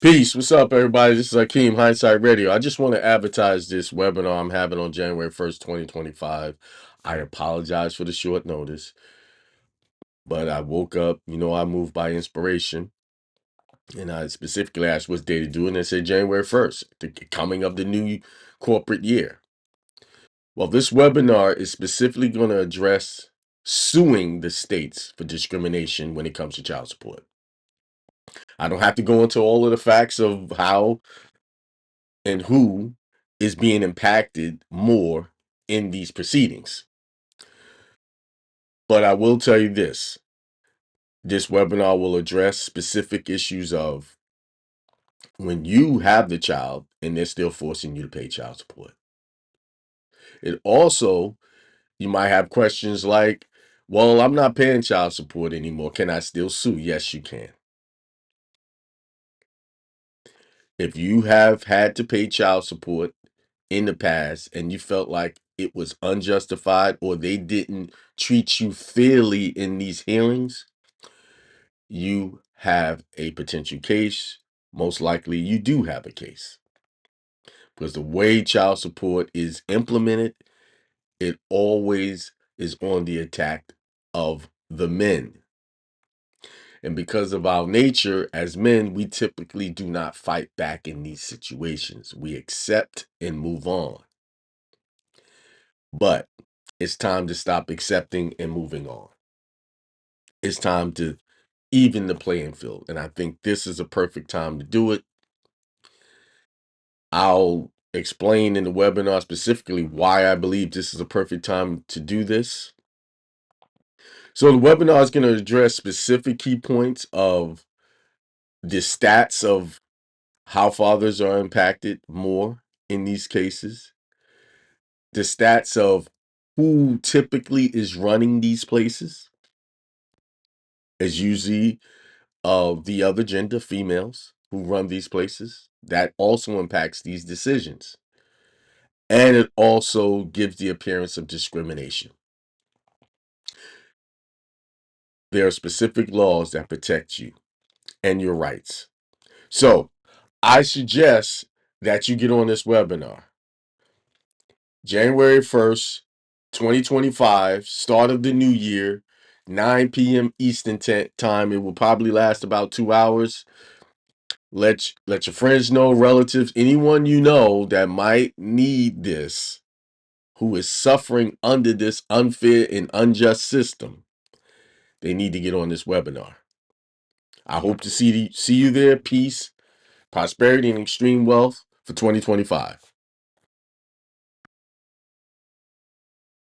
Peace. What's up, everybody? This is Akeem, Hindsight Radio. I just want to advertise this webinar I'm having on January 1st, 2025. I apologize for the short notice, but I woke up, I moved by inspiration, and I specifically asked what day to do it, and they said January 1st, the coming of the new corporate year. Well, this webinar is specifically going to address suing the states for discrimination when it comes to child support. I don't have to go into all of the facts of how and who is being impacted more in these proceedings. But I will tell you this webinar will address specific issues of when you have the child and they're still forcing you to pay child support. It also, you might have questions like, well, I'm not paying child support anymore. Can I still sue? Yes, you can. If you have had to pay child support in the past and you felt like it was unjustified or they didn't treat you fairly in these hearings, you have a potential case. Most likely you do have a case. Because the way child support is implemented, it always is on the attack of the men. And because of our nature as men, we typically do not fight back in these situations. We accept and move on. But it's time to stop accepting and moving on. It's time to even the playing field. And I think this is a perfect time to do it. I'll explain in the webinar specifically why I believe this is a perfect time to do this. So the webinar is going to address specific key points of the stats of how fathers are impacted more in these cases, the stats of who typically is running these places, is usually of the other gender, females who run these places. That also impacts these decisions. And it also gives the appearance of discrimination. There are specific laws that protect you and your rights. So I suggest that you get on this webinar. January 1st, 2025, start of the new year, 9 p.m. Eastern time. It will probably last about 2 hours. Let your friends know, relatives, anyone you know that might need this, who is suffering under this unfair and unjust system. They need to get on this webinar. I hope to see you there. Peace, prosperity, and extreme wealth for 2025.